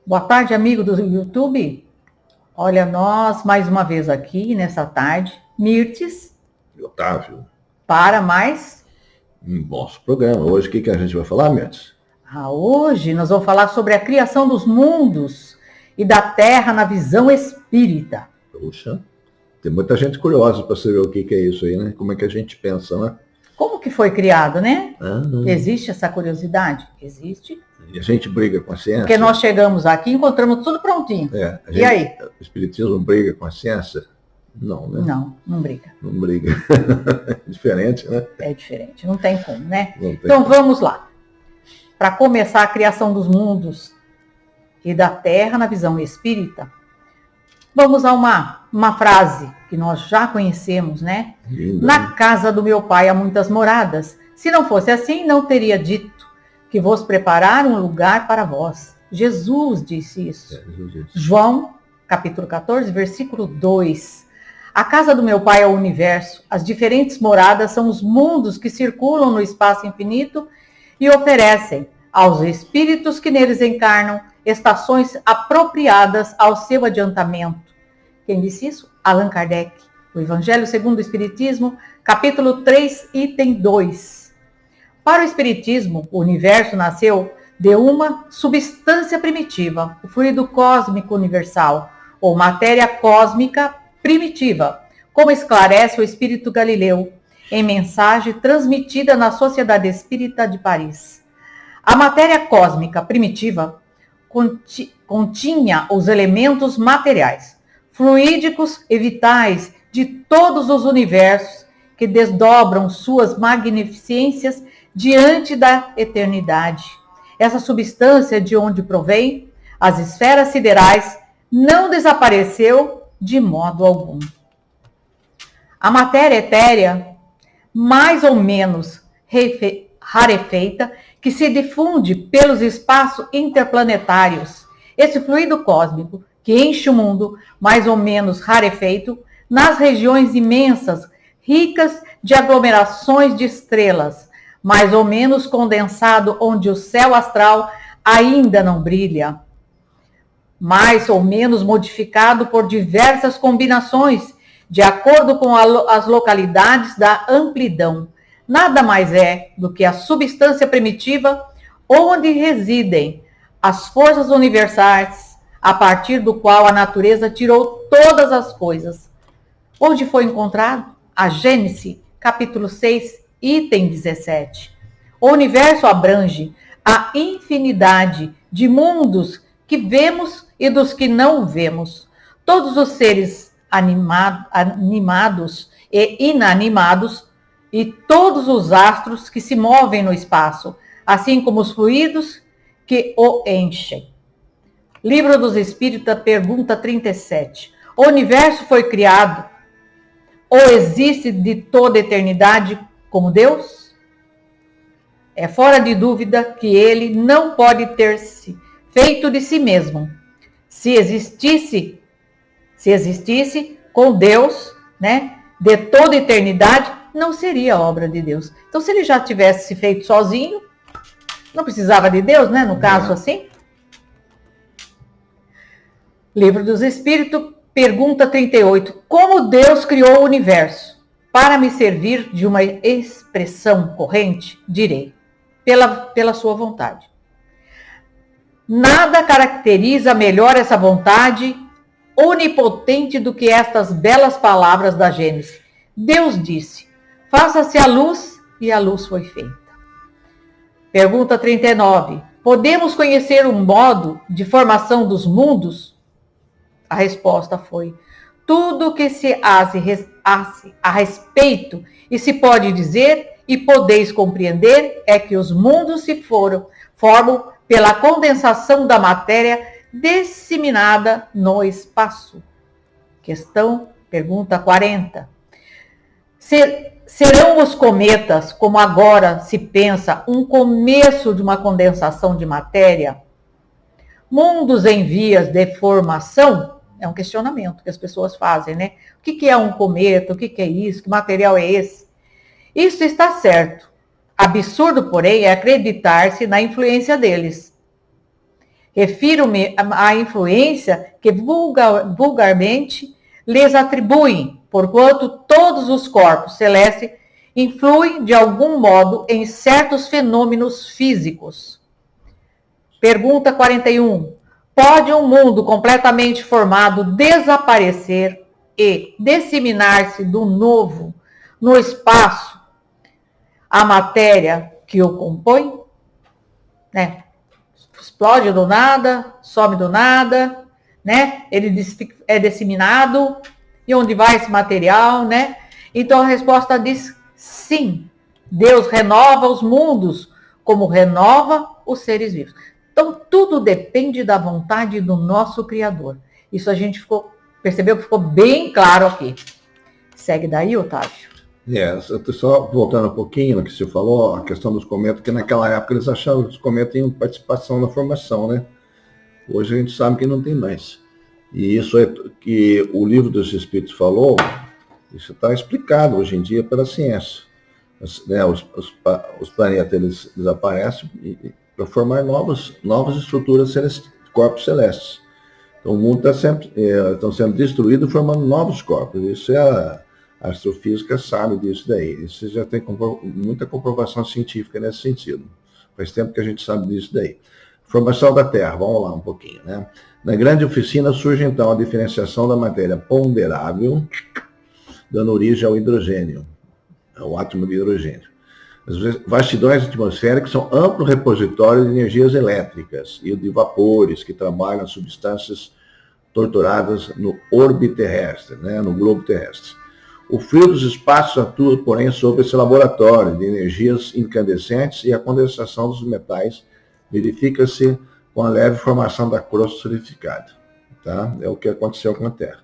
Boa tarde, amigo do YouTube. Olha, nós mais uma vez aqui nessa tarde, Mirtes, Otávio, para mais. nosso programa. Hoje o que a gente vai falar, Mirtes? Hoje nós vamos falar sobre a criação dos mundos e da Terra na visão espírita. Puxa, tem muita gente curiosa para saber o que é isso aí, né? Como é que a gente pensa, né? Como que foi criado, né? Existe essa curiosidade? Existe. E a gente briga com a ciência. Porque nós chegamos aqui e encontramos tudo prontinho. E aí? O Espiritismo briga com a ciência? Não, né? Não briga. Não briga. É diferente, né? É diferente, não tem como, né? Então vamos lá. Para começar a criação dos mundos e da Terra na visão espírita, vamos a uma frase que nós já conhecemos, né? Linda, Na casa do meu pai há muitas moradas. Se não fosse assim, não teria dito que vos prepararam um lugar para vós. Jesus disse isso. João, capítulo 14, versículo 2. A casa do meu pai é o universo. As diferentes moradas são os mundos que circulam no espaço infinito e oferecem aos espíritos que neles encarnam estações apropriadas ao seu adiantamento. Quem disse isso? Allan Kardec. O Evangelho segundo o Espiritismo, capítulo 3, item 2. Para o Espiritismo, o universo nasceu de uma substância primitiva, o fluido cósmico universal, ou matéria cósmica primitiva, como esclarece o Espírito Galileu, em mensagem transmitida na Sociedade Espírita de Paris. A matéria cósmica primitiva continha os elementos materiais, fluídicos e vitais de todos os universos que desdobram suas magnificências diante da eternidade. Essa substância de onde provém as esferas siderais não desapareceu de modo algum. A matéria etérea, mais ou menos rarefeita, que se difunde pelos espaços interplanetários. Esse fluido cósmico que enche o mundo, mais ou menos rarefeito, nas regiões imensas, ricas de aglomerações de estrelas, mais ou menos condensado onde o céu astral ainda não brilha, mais ou menos modificado por diversas combinações, de acordo com as localidades da amplidão. Nada mais é do que a substância primitiva onde residem as forças universais, a partir do qual a natureza tirou todas as coisas. Onde foi encontrado? A Gênese, capítulo 6, item 17. O universo abrange a infinidade de mundos que vemos e dos que não vemos. Todos os seres animados e inanimados e todos os astros que se movem no espaço, assim como os fluidos que o enchem. Livro dos Espíritos, pergunta 37. O universo foi criado ou existe de toda eternidade como Deus? É fora de dúvida que ele não pode ter se feito de si mesmo. Se existisse com Deus, né, de toda eternidade, não seria obra de Deus. Então, se ele já tivesse se feito sozinho, não precisava de Deus, né, no caso assim. Livro dos Espíritos, pergunta 38. Como Deus criou o universo? Para me servir de uma expressão corrente, direi, pela sua vontade. Nada caracteriza melhor essa vontade onipotente do que estas belas palavras da Gênesis. Deus disse, faça-se a luz, e a luz foi feita. Pergunta 39. Podemos conhecer um modo de formação dos mundos? A resposta foi, tudo que se hace a respeito e se pode dizer e podeis compreender é que os mundos se formam pela condensação da matéria disseminada no espaço. Pergunta 40. Serão os cometas, como agora se pensa, um começo de uma condensação de matéria? Mundos em vias de formação? É um questionamento que as pessoas fazem, né? O que é um cometa? O que é isso? Que material é esse? Isso está certo. Absurdo, porém, é acreditar-se na influência deles. Refiro-me à influência que vulgarmente lhes atribuem, porquanto todos os corpos celestes influem de algum modo em certos fenômenos físicos. Pergunta 41. Pode um mundo completamente formado desaparecer e disseminar-se do novo no espaço a matéria que o compõe? Né? Explode do nada, some do nada, né? Ele é disseminado. E onde vai esse material, né? Então a resposta diz sim. Deus renova os mundos como renova os seres vivos. Então tudo depende da vontade do nosso Criador. Isso a gente percebeu que ficou bem claro aqui. Segue daí, Otávio. Só voltando um pouquinho no que você falou, a questão dos cometas, que naquela época eles achavam que os cometas tinham participação na formação, né? Hoje a gente sabe que não tem mais. E isso é que o Livro dos Espíritos falou, isso está explicado hoje em dia pela ciência. Os planetas eles desaparecem para formar novas estruturas corpos celestes. Então o mundo está sempre sendo destruído formando novos corpos. Isso a astrofísica sabe disso daí. Isso já tem muita comprovação científica nesse sentido. Faz tempo que a gente sabe disso daí. Formação da Terra, vamos lá um pouquinho, né? Na grande oficina surge então a diferenciação da matéria ponderável, dando origem ao hidrogênio, ao átomo de hidrogênio. As vastidões atmosféricas são amplo repositório de energias elétricas e de vapores que trabalham substâncias torturadas no orbe terrestre, né, no globo terrestre. O frio dos espaços atua, porém, sobre esse laboratório de energias incandescentes e a condensação dos metais verifica-se com a leve formação da crosta solidificada. Tá? É o que aconteceu com a Terra.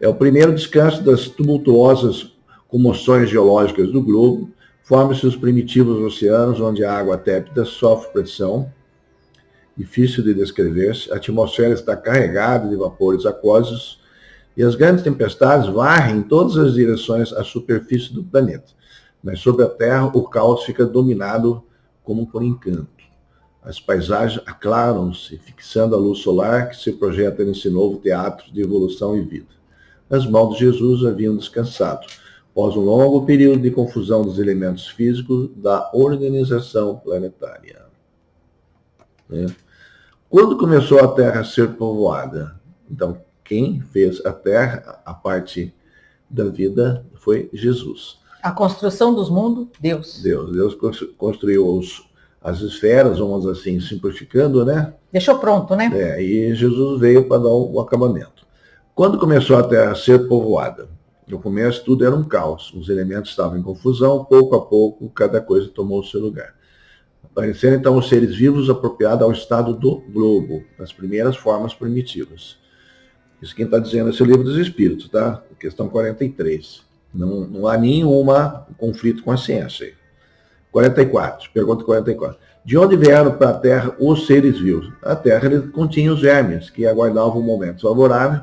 É o primeiro descanso das tumultuosas comoções geológicas do globo. Formam-se os primitivos oceanos, onde a água tépida sofre pressão, difícil de descrever-se. A atmosfera está carregada de vapores aquosos e as grandes tempestades varrem em todas as direções a superfície do planeta. Mas sobre a Terra, o caos fica dominado como por encanto. As paisagens aclaram-se, fixando a luz solar que se projeta nesse novo teatro de evolução e vida. As mãos de Jesus haviam descansado, após um longo período de confusão dos elementos físicos da organização planetária. Quando começou a Terra a ser povoada? Então, quem fez a Terra, a parte da vida, foi Jesus. A construção dos mundos, Deus. Deus construiu as esferas, vamos assim, simplificando, né? Deixou pronto, né? E Jesus veio para dar o acabamento. Quando começou a Terra a ser povoada? No começo tudo era um caos, os elementos estavam em confusão, pouco a pouco cada coisa tomou o seu lugar. Apareceram então os seres vivos apropriados ao estado do globo, nas primeiras formas primitivas. Isso quem está dizendo é o Livro dos Espíritos, tá? Questão 43. Não há nenhum conflito com a ciência. 44, pergunta 44. De onde vieram para a Terra os seres vivos? A Terra continha os germes, que aguardavam um momento favorável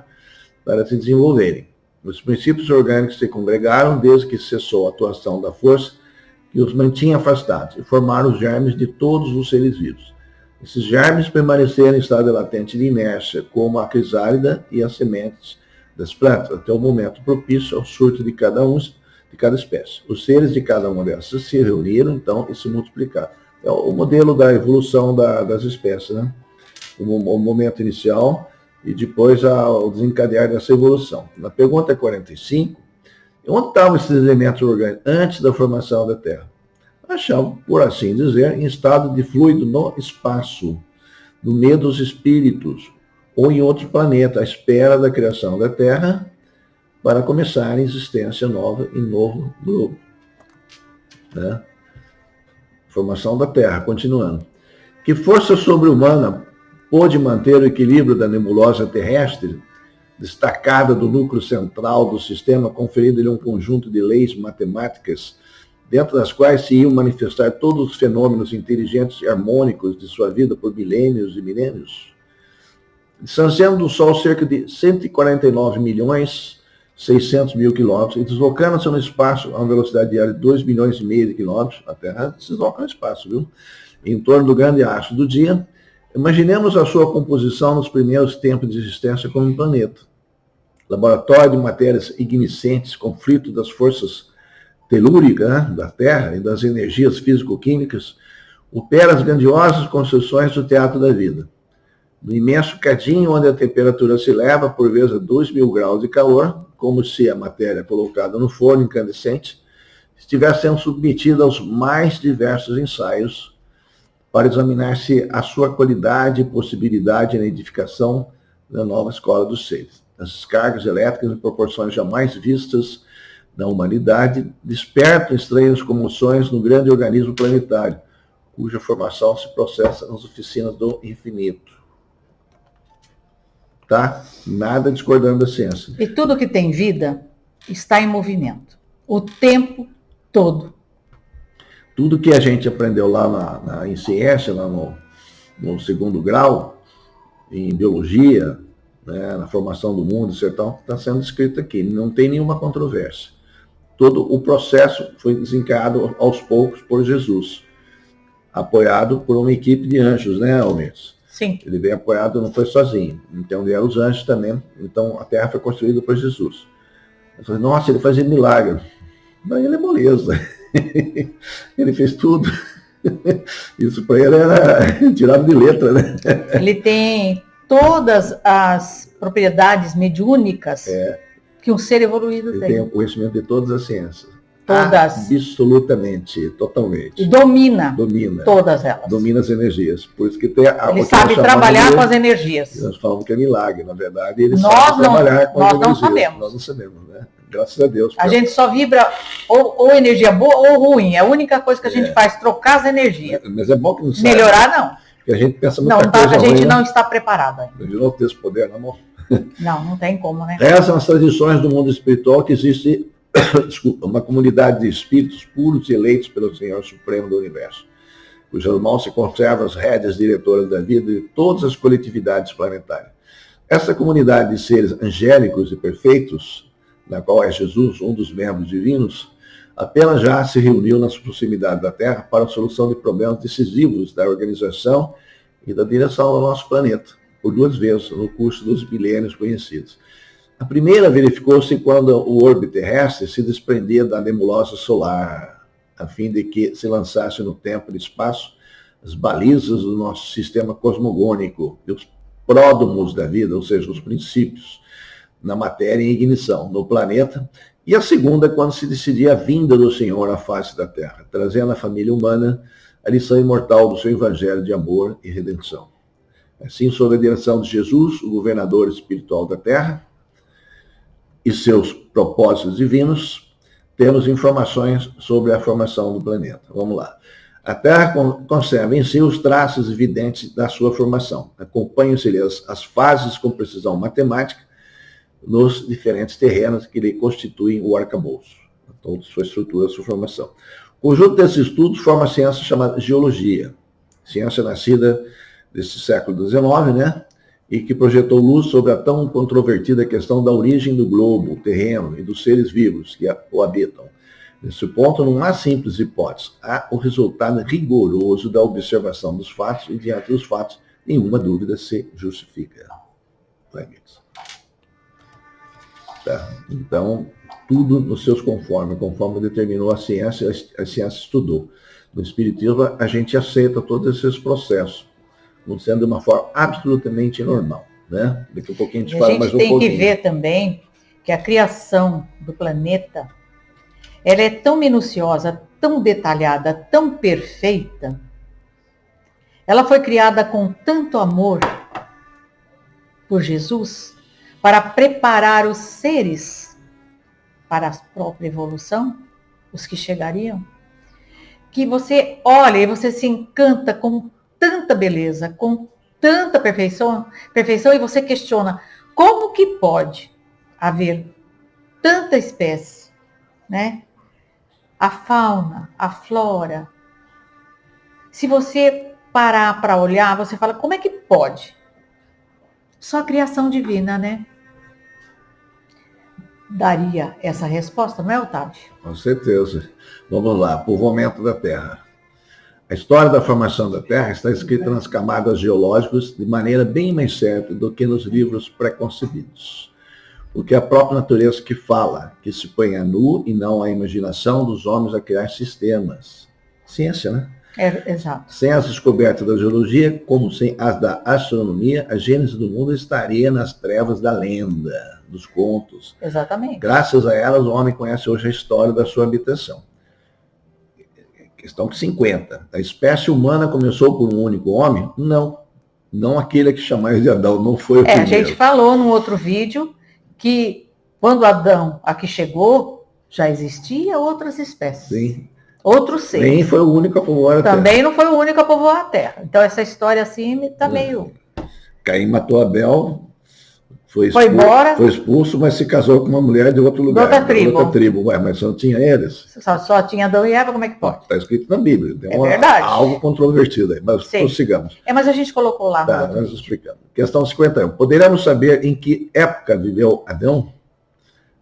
para se desenvolverem. Os princípios orgânicos se congregaram desde que cessou a atuação da força que os mantinha afastados e formaram os germes de todos os seres vivos. Esses germes permaneceram em estado latente de inércia, como a crisálida e as sementes das plantas, até o momento propício ao surto de cada espécie. Os seres de cada uma dessas se reuniram, então, e se multiplicaram. É o modelo da evolução das espécies, né? O momento inicial e depois o desencadear dessa evolução. Na pergunta 45, onde estavam esses elementos orgânicos antes da formação da Terra? Achavam, por assim dizer, em estado de fluido no espaço, no meio dos espíritos, ou em outro planeta, à espera da criação da Terra, para começar a existência nova em novo globo. Né? Formação da Terra, continuando. Que força sobre-humana pôde manter o equilíbrio da nebulosa terrestre, destacada do núcleo central do sistema, conferindo-lhe um conjunto de leis matemáticas, dentro das quais se iam manifestar todos os fenômenos inteligentes e harmônicos de sua vida por milênios e milênios? Distanciando do Sol cerca de 149.600.000 quilômetros e deslocando-se no espaço a uma velocidade diária de 2,5 milhões de quilômetros, a Terra se desloca no espaço, viu? Em torno do grande astro do dia, Imaginemos a sua composição nos primeiros tempos de existência como um planeta. Laboratório de matérias igniscentes, conflito das forças telúricas, né, da Terra e das energias físico-químicas, opera as grandiosas construções do teatro da vida. No imenso cadinho onde a temperatura se eleva, por vezes a 2.000 graus de calor, como se a matéria colocada no forno incandescente estivesse sendo submetida aos mais diversos ensaios para examinar-se a sua qualidade e possibilidade na edificação da nova escola dos seres. As descargas elétricas em proporções jamais vistas na humanidade despertam estranhas comoções no grande organismo planetário, cuja formação se processa nas oficinas do infinito. Tá? Nada discordando da ciência. E tudo que tem vida está em movimento, o tempo todo. Tudo que a gente aprendeu lá em ciência, lá no segundo grau, em biologia, né, na formação do mundo, sertão, está sendo descrito aqui. Não tem nenhuma controvérsia. Todo o processo foi desencadeado aos poucos por Jesus, apoiado por uma equipe de anjos, né, Almir? Sim. Ele veio apoiado, não foi sozinho. Então vieram os anjos também. Então a terra foi construída por Jesus. Eu falei, nossa, ele fazia milagre. Mas ele é moleza. Ele fez tudo. Isso para ele era tirado de letra, né? Ele tem todas as propriedades mediúnicas que um ser evoluído ele tem. Tem o conhecimento de todas as ciências. Todas. Absolutamente, totalmente. E domina todas elas. Domina as energias. Por isso que tem ele sabe trabalhar com as energias. Nós falamos que é milagre, na verdade. Ele nós sabe trabalhar com as energias. Nós não sabemos. Nós não sabemos, né? Graças a Deus. A gente só vibra ou energia boa ou ruim. É a única coisa que a gente faz, trocar as energias. Mas é bom que não sabe. Melhorar, não. Porque a gente pensa muita não, coisa a gente ruim, não está preparado ainda. Imaginou ter esse poder na mão? Não tem como, né? Essas são as tradições do mundo espiritual que existe uma comunidade de espíritos puros e eleitos pelo Senhor Supremo do Universo, cujas mãos se conservam as rédeas diretoras da vida de todas as coletividades planetárias. Essa comunidade de seres angélicos e perfeitos, na qual é Jesus um dos membros divinos, apenas já se reuniu nas proximidades da Terra para a solução de problemas decisivos da organização e da direção do nosso planeta, por 2 vezes no curso dos milênios conhecidos. A primeira verificou-se quando o orbe terrestre se desprendia da nebulosa solar, a fim de que se lançasse no tempo e espaço as balizas do nosso sistema cosmogônico e os pródomos da vida, ou seja, os princípios, na matéria em ignição, no planeta. E a segunda, quando se decidia a vinda do Senhor à face da Terra, trazendo à família humana a lição imortal do seu evangelho de amor e redenção. Assim, sob a direção de Jesus, o governador espiritual da Terra, e seus propósitos divinos, temos informações sobre a formação do planeta. Vamos lá. A Terra conserva em si os traços evidentes da sua formação. Acompanham-se as fases com precisão matemática nos diferentes terrenos que lhe constituem o arcabouço. Toda sua estrutura, sua formação. O conjunto desses estudos forma a ciência chamada geologia. Ciência nascida desse século XIX, né? E que projetou luz sobre a tão controvertida questão da origem do globo, terreno e dos seres vivos que o habitam. Nesse ponto, não há simples hipótese, há o resultado rigoroso da observação dos fatos e, diante dos fatos, nenhuma dúvida se justifica. Tá. Então, tudo nos seus conforme determinou a ciência estudou. No Espiritismo, a gente aceita todos esses processos, sendo de uma forma absolutamente normal, né? Daqui a pouquinho a gente fala mais um pouquinho. A gente tem que ver também que a criação do planeta, ela é tão minuciosa, tão detalhada, tão perfeita. Ela foi criada com tanto amor por Jesus para preparar os seres para a própria evolução, os que chegariam, que você olha e você se encanta com tanta beleza, com tanta perfeição, e você questiona como que pode haver tanta espécie, né? A fauna, a flora. Se você parar para olhar, você fala, como é que pode? Só a criação divina, né? Daria essa resposta, não é, Otávio? Com certeza. Vamos lá, povoamento da Terra. A história da formação da Terra está escrita nas camadas geológicas de maneira bem mais certa do que nos livros pré-concebidos. Porque é a própria natureza que fala, que se põe a nu e não a imaginação dos homens a criar sistemas. Ciência, né? Exato. Sem as descobertas da geologia, como sem as da astronomia, a gênese do mundo estaria nas trevas da lenda, dos contos. Exatamente. Graças a elas, o homem conhece hoje a história da sua habitação. Questão 50. A espécie humana começou por um único homem? Não. Não aquele que chamais de Adão, não foi o primeiro. A gente falou num outro vídeo que quando Adão aqui chegou, já existia outras espécies. Sim. Outros seres. Nem foi o único a povoar a Terra. Também não foi o único a povoar a Terra. Então essa história assim está meio... Caim matou Abel, foi embora. Foi expulso, mas se casou com uma mulher de outro lugar. De outra tribo. Ué, mas só tinha eles. Só tinha Adão e Eva, como é que pode? Está escrito na Bíblia. Tem verdade. Algo controvertido aí, mas prossigamos. Mas a gente colocou lá. Tá, nós explicamos. Questão 51. Poderemos saber em que época viveu Adão?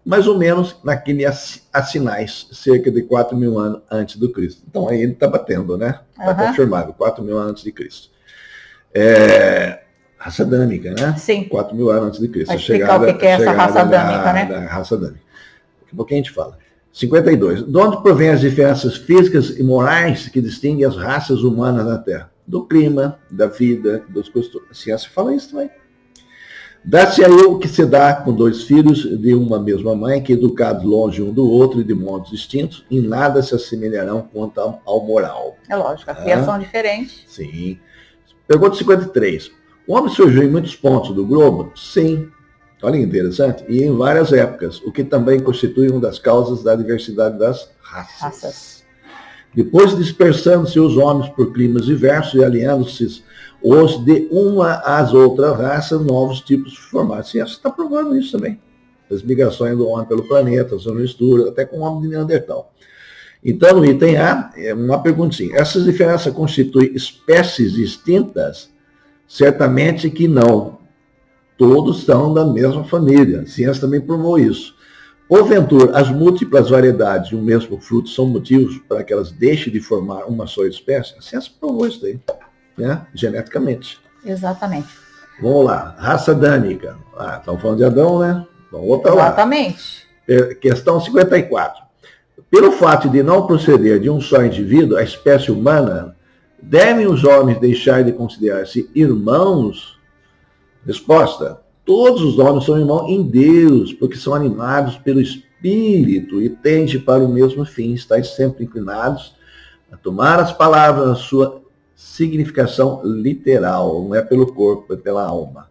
Mais ou menos naquele assinais, cerca de 4 mil anos antes do Cristo. Então aí ele está batendo, né? Está confirmado, 4 mil anos antes de Cristo. Raça adâmica, né? Sim. 4 mil anos antes de Cristo. Vai explicar o que é essa raça adâmica, né? Da raça adâmica. Daqui a pouquinho a gente fala. 52. De onde provém as diferenças físicas e morais que distinguem as raças humanas na Terra? Do clima, da vida, dos costumes. A ciência fala isso também. Dá-se aí o que se dá com 2 filhos de uma mesma mãe, que educados longe um do outro e de modos distintos, em nada se assemelharão quanto ao moral. É lógico, a criação é diferente. Sim. Pergunta 53. O homem surgiu em muitos pontos do globo? Sim. Olha que interessante. E em várias épocas, o que também constitui uma das causas da diversidade das raças. Depois dispersando-se os homens por climas diversos e aliando-se os de uma às outras raças, novos tipos formados. A ciência está provando isso também. As migrações do homem pelo planeta, as misturas, até com o homem de Neandertal. Então, no item A, é uma perguntinha. Essas diferenças constituem espécies distintas? Certamente que não. Todos são da mesma família. A ciência também provou isso. Porventura, as múltiplas variedades de um mesmo fruto são motivos para que elas deixem de formar uma só espécie? A ciência provou isso daí, né? Geneticamente. Exatamente. Vamos lá. Raça adâmica. Estamos falando de Adão, né? Vamos voltar lá. Exatamente. Questão 54. Pelo fato de não proceder de um só indivíduo, a espécie humana, devem os homens deixar de considerar-se irmãos? Resposta. Todos os homens são irmãos em Deus, porque são animados pelo Espírito e tendem para o mesmo fim, estáis sempre inclinados a tomar as palavras na sua significação literal, não é pelo corpo, é pela alma.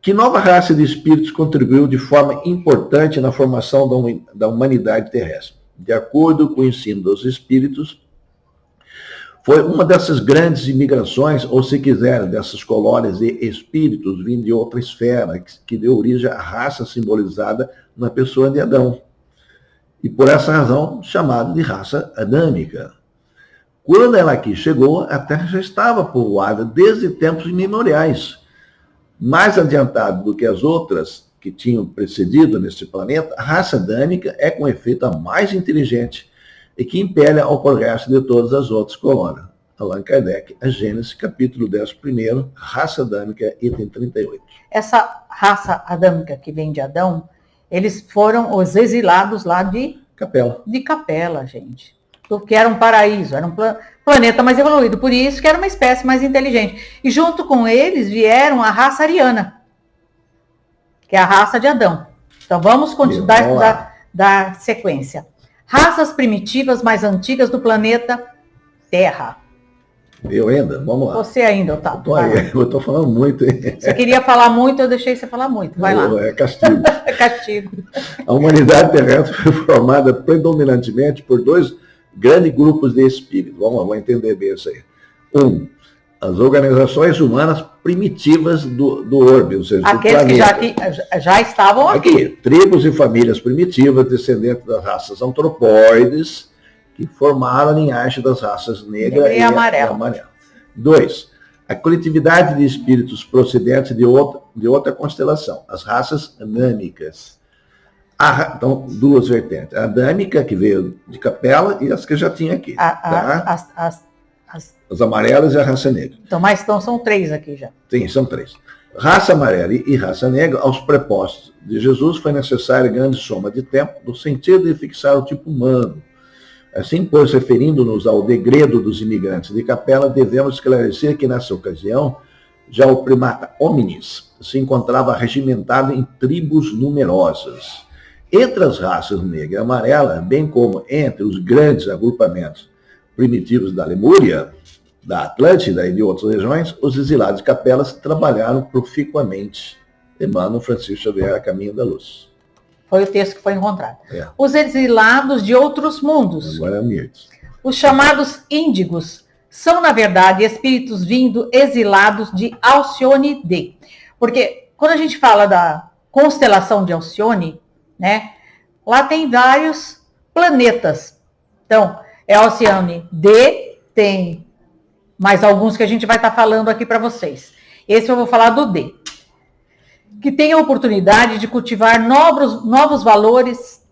Que nova raça de espíritos contribuiu de forma importante na formação da humanidade terrestre? De acordo com o ensino dos espíritos, foi uma dessas grandes imigrações, ou se quiser, dessas colônias de espíritos vindo de outra esfera, que deu origem à raça simbolizada na pessoa de Adão. E por essa razão, chamada de raça adâmica. Quando ela aqui chegou, a Terra já estava povoada desde tempos imemoriais. Mais adiantado do que as outras que tinham precedido nesse planeta, a raça adâmica é, com efeito, a mais inteligente e que impele ao progresso de todas as outras colônias. Allan Kardec, a Gênesis, capítulo 11, raça adâmica, item 38. Essa raça adâmica que vem de Adão, eles foram os exilados lá de Capela. De Capela, gente. Porque era um paraíso, era um planeta mais evoluído, por isso que era uma espécie mais inteligente. E junto com eles vieram a raça ariana, que é a raça de Adão. Então vamos dar sequência. Raças primitivas mais antigas do planeta Terra. Eu ainda? Vamos lá. Você ainda, Otávio. Eu estou falando muito. Você queria falar muito, eu deixei você falar muito. Vai lá. É castigo. É castigo. A humanidade terrestre foi formada predominantemente por 2 grandes grupos de espíritos. Vamos lá, vamos entender bem isso aí. As organizações humanas primitivas do orbe, ou seja, aqueles do planeta. Que já estavam aqui. Tribos e famílias primitivas, descendentes das raças antropóides, que formaram a linhagem das raças negra e amarela. 2. A coletividade de espíritos procedentes de outra constelação, as raças anâmicas. Então, 2 vertentes. A adâmica, que veio de Capela, e as que já tinha aqui. As amarelas e a raça negra. Então são 3 aqui já. Sim, são 3. Raça amarela e raça negra, aos prepostos de Jesus, foi necessária grande soma de tempo, no sentido de fixar o tipo humano. Assim, pois, referindo-nos ao degredo dos imigrantes de Capela, devemos esclarecer que, nessa ocasião, já o primata hominis se encontrava regimentado em tribos numerosas. Entre as raças negra e amarela, bem como entre os grandes agrupamentos primitivos da Lemúria, da Atlântida e de outras regiões, os exilados de Capelas trabalharam proficuamente. Emmanuel Francisco Xavier, A Caminho da Luz. Foi o texto que foi encontrado. Os exilados de outros mundos. Agora é Mirtes. Os chamados índigos são, na verdade, espíritos vindo exilados de Alcione D. Porque quando a gente fala da constelação de Alcione, né, lá tem vários planetas. Então, é Alcione D, tem mais alguns que a gente vai estar falando aqui para vocês. Esse eu vou falar do D. Que tem a oportunidade de cultivar novos valores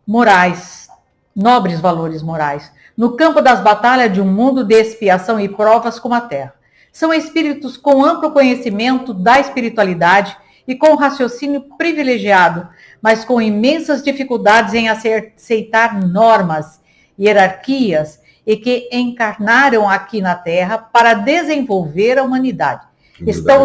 morais, nobres valores morais, no campo das batalhas de um mundo de expiação e provas como a Terra. São espíritos com amplo conhecimento da espiritualidade e com raciocínio privilegiado, mas com imensas dificuldades em aceitar normas, hierarquias, e que encarnaram aqui na Terra para desenvolver a humanidade. Estão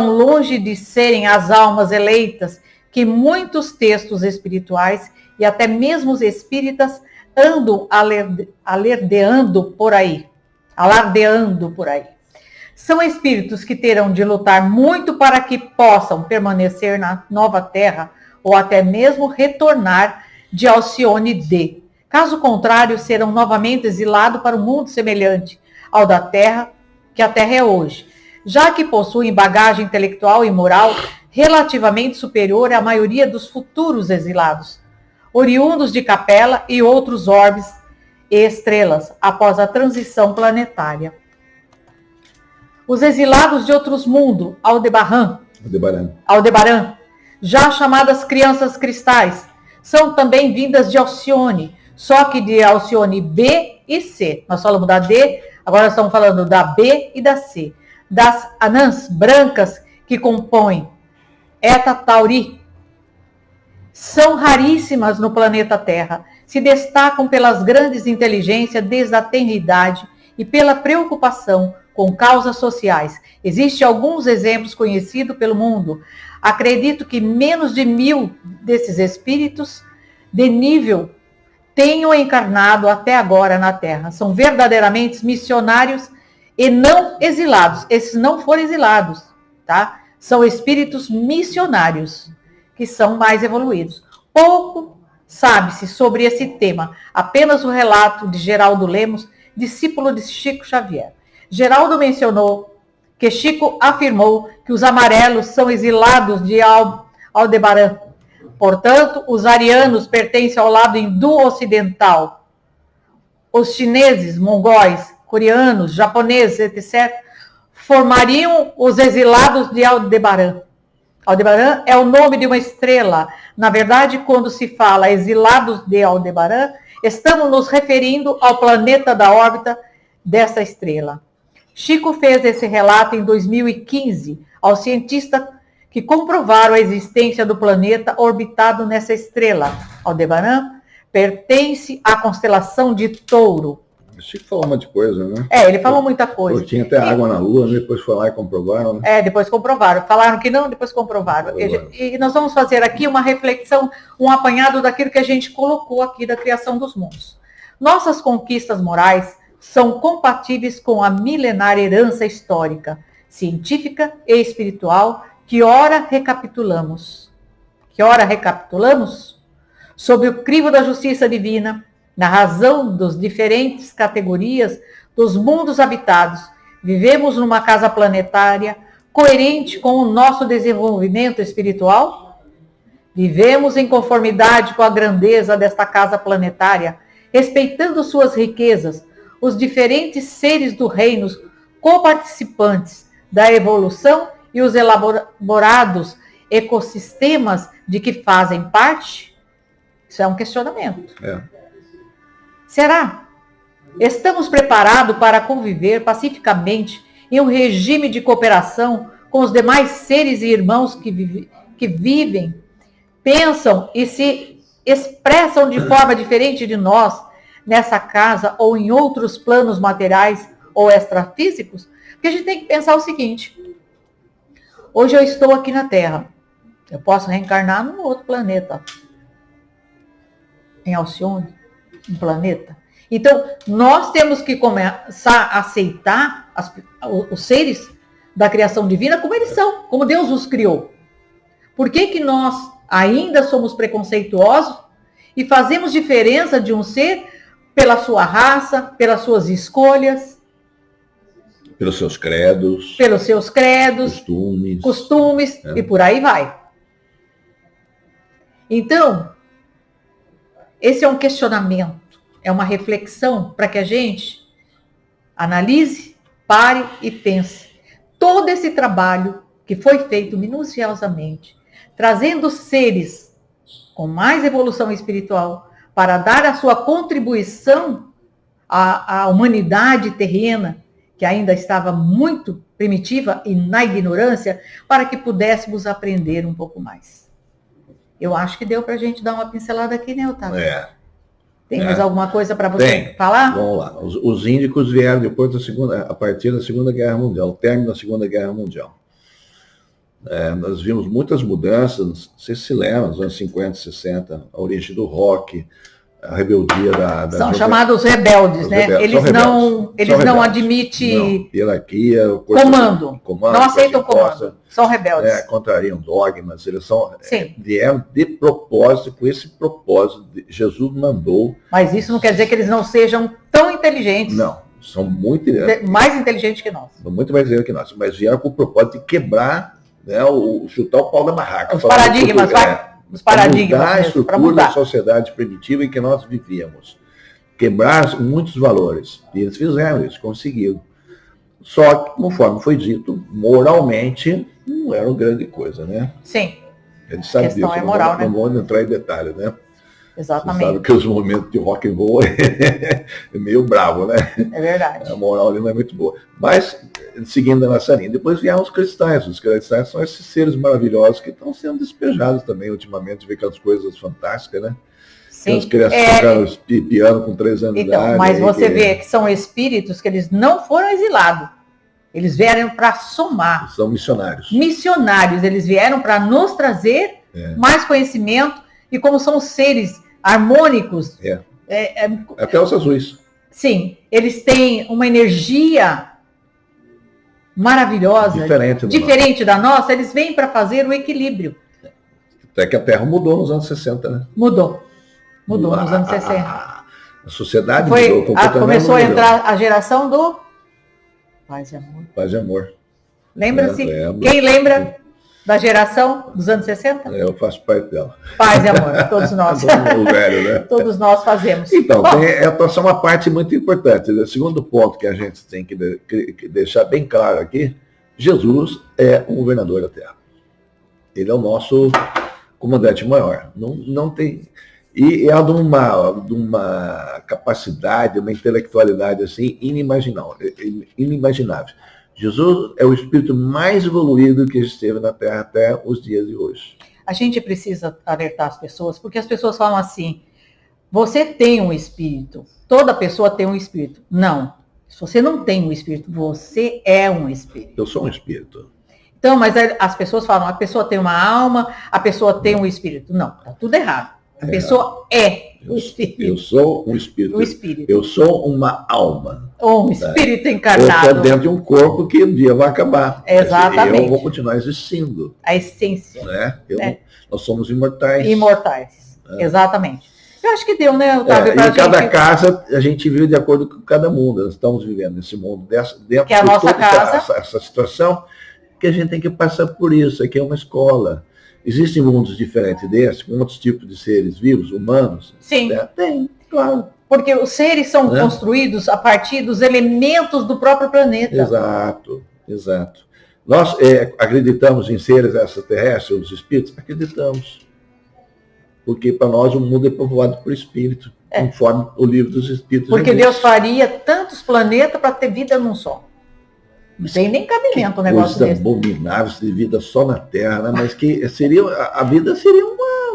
longe de serem as almas eleitas que muitos textos espirituais e até mesmo os espíritas andam alardeando por aí. São espíritos que terão de lutar muito para que possam permanecer na nova Terra ou até mesmo retornar de Alcione D. Caso contrário, serão novamente exilados para um mundo semelhante ao da Terra, que a Terra é hoje, já que possuem bagagem intelectual e moral relativamente superior à maioria dos futuros exilados, oriundos de Capela e outros orbes e estrelas, após a transição planetária. Os exilados de outros mundos, Aldebaran, já chamadas crianças cristais, são também vindas de Alcione, só que de Alcione B e C. Nós falamos da D, agora estamos falando da B e da C. Das anãs brancas que compõem Eta Tauri. São raríssimas no planeta Terra. Se destacam pelas grandes inteligências desde a tenridade e pela preocupação com causas sociais. Existem alguns exemplos conhecidos pelo mundo. Acredito que menos de 1000 desses espíritos de nível tenham encarnado até agora na Terra. São verdadeiramente missionários e não exilados. Esses não foram exilados, tá? São espíritos missionários, que são mais evoluídos. Pouco sabe-se sobre esse tema. Apenas o relato de Geraldo Lemos, discípulo de Chico Xavier. Geraldo mencionou que Chico afirmou que os amarelos são exilados de Aldebaran. Portanto, os arianos pertencem ao lado hindu ocidental. Os chineses, mongóis, coreanos, japoneses, etc., formariam os exilados de Aldebaran. Aldebaran é o nome de uma estrela. Na verdade, quando se fala exilados de Aldebaran, estamos nos referindo ao planeta da órbita dessa estrela. Chico fez esse relato em 2015 ao cientista que comprovaram a existência do planeta orbitado nessa estrela. Aldebaran pertence à constelação de Touro. Chico falou um monte de coisa, né? Ele falou muita coisa. Tinha até água na Lua, depois foi lá e comprovaram, né? Depois comprovaram. Falaram que não, depois comprovaram. E nós vamos fazer aqui uma reflexão, um apanhado daquilo que a gente colocou aqui da criação dos mundos. Nossas conquistas morais são compatíveis com a milenária herança histórica, científica e espiritual que ora recapitulamos. Sob o crivo da justiça divina, na razão das diferentes categorias dos mundos habitados, vivemos numa casa planetária coerente com o nosso desenvolvimento espiritual? Vivemos em conformidade com a grandeza desta casa planetária, respeitando suas riquezas, os diferentes seres do reino coparticipantes da evolução e os elaborados ecossistemas de que fazem parte? Isso é um questionamento. Será Estamos preparados para conviver pacificamente em um regime de cooperação com os demais seres e irmãos que vivem, pensam e se expressam de forma diferente de nós nessa casa ou em outros planos materiais ou extrafísicos? Porque a gente tem que pensar o seguinte: hoje eu estou aqui na Terra, eu posso reencarnar num outro planeta, em Alcione, um planeta. Então, nós temos que começar a aceitar os seres da criação divina como eles são, como Deus os criou. Por que nós ainda somos preconceituosos e fazemos diferença de um ser pela sua raça, pelas suas escolhas, pelos seus credos, costumes e por aí vai. Então, esse é um questionamento, é uma reflexão para que a gente analise, pare e pense. Todo esse trabalho que foi feito minuciosamente, trazendo seres com mais evolução espiritual para dar a sua contribuição à humanidade terrena, que ainda estava muito primitiva e na ignorância, para que pudéssemos aprender um pouco mais. Eu acho que deu para a gente dar uma pincelada aqui, né, Otávio? Tem mais alguma coisa para você falar? Vamos lá. Os índicos vieram depois a partir da Segunda Guerra Mundial, o término da Segunda Guerra Mundial. Nós vimos muitas mudanças, você se lembra, nos anos 50, 60, a origem do rock, a rebeldia da São chamados rebeldes, né? Eles não admitem hierarquia, comando. Não aceitam comando. São rebeldes. Contrariam dogmas, eles vieram de propósito, com esse propósito, Jesus mandou. Mas isso não quer dizer que eles não sejam tão inteligentes. Não, são muito mais inteligentes que nós. São muito mais inteligentes que nós, mas vieram com o propósito de quebrar, né, chutar o pau da barraca. Os paradigmas, os paradigmas. Mudar a estrutura da sociedade primitiva em que nós vivíamos. Quebrar muitos valores. E eles fizeram isso, conseguiram. Só que, conforme foi dito, moralmente, não era uma grande coisa, né? Sim. Eles sabiam disso. É moral, não vou entrar em detalhes, né? Exatamente. Você sabe que os momentos de rock and roll é meio bravo, né? É verdade. A moral ali não é muito boa. Mas, seguindo a nossa linha, depois vieram os cristais. Os cristais são esses seres maravilhosos que estão sendo despejados também ultimamente, vê aquelas coisas fantásticas, né? Sim. As crianças tocando piano com 3 anos de idade. Mas você vê que são espíritos que eles não foram exilados. Eles vieram para somar. São missionários. Missionários. Eles vieram para nos trazer mais conhecimento. E como são seres harmônicos... Até os azuis. Sim. Eles têm uma energia maravilhosa. Diferente da nossa. Eles vêm para fazer o equilíbrio. Até que a Terra mudou nos anos 60, né? Mudou nos anos 60. A sociedade mudou. Começou a entrar a geração do Paz e Amor. Paz e Amor. Lembra-se? Quem lembra da geração dos anos 60? Eu faço parte dela. Paz e Amor, todos nós. Velho, né? Todos nós fazemos. Então, essa é uma parte muito importante. O segundo ponto que a gente tem que deixar bem claro aqui, Jesus é o governador da Terra. Ele é o nosso comandante maior. Não tem... E é de uma capacidade, uma intelectualidade assim inimaginável. Jesus é o espírito mais evoluído que esteve na Terra até os dias de hoje. A gente precisa alertar as pessoas, porque as pessoas falam assim, você tem um espírito, toda pessoa tem um espírito. Não, se você não tem um espírito, você é um espírito. Eu sou um espírito. Então, mas as pessoas falam, a pessoa tem uma alma, a pessoa tem um espírito. Não, está tudo errado. A pessoa é o espírito. Eu sou um espírito. O espírito. Eu sou uma alma. Ou um espírito encarnado. Eu estou dentro de um corpo que um dia vai acabar. Exatamente. Eu vou continuar existindo. A essência. Né? Nós somos imortais. Imortais. Exatamente. Eu acho que deu, né, Otávio? Em cada casa, a gente vive de acordo com cada mundo. Nós estamos vivendo nesse mundo dentro que é a nossa casa. Essa situação, que a gente tem que passar por isso. Aqui é uma escola. Existem mundos diferentes desses, com outros tipos de seres vivos, humanos? Sim. Tem, claro. Porque os seres são construídos a partir dos elementos do próprio planeta. Exato. Nós acreditamos em seres extraterrestres, os espíritos? Acreditamos. Porque para nós o mundo é povoado por espírito. conforme o livro dos Espíritos. Porque Deus faria tantos planetas para ter vida num só. Não tem nem cabimento um negócio coisa desse. abominável de vida só na Terra, né? Mas que seria, a vida seria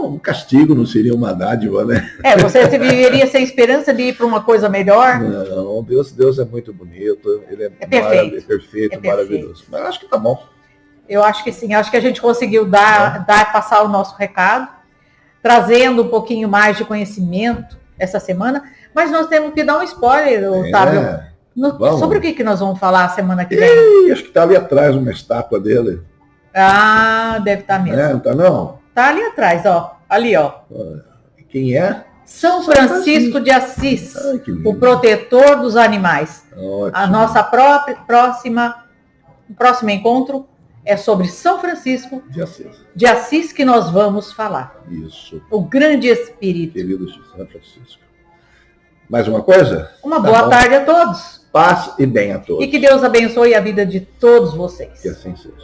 um castigo, não seria uma dádiva, né? Você viveria sem esperança de ir para uma coisa melhor? Não, Deus é muito bonito, ele é perfeito. Perfeito, maravilhoso. Mas acho que tá bom. Eu acho que sim, acho que a gente conseguiu passar o nosso recado, trazendo um pouquinho mais de conhecimento essa semana, mas nós temos que dar um spoiler, Otávio. Sobre o que nós vamos falar semana que vem? Acho que está ali atrás uma estátua dele. Ah, deve estar mesmo. Não tá não? Tá ali atrás, ó. Ali, ó. Quem é? São Francisco de Assis, Ai, o protetor dos animais. Ótimo. A nossa próximo encontro é sobre São Francisco de Assis que nós vamos falar. Isso. O grande espírito. Querido São Francisco. Mais uma coisa? Uma boa tarde a todos. Paz e bem a todos. E que Deus abençoe a vida de todos vocês. Que assim seja.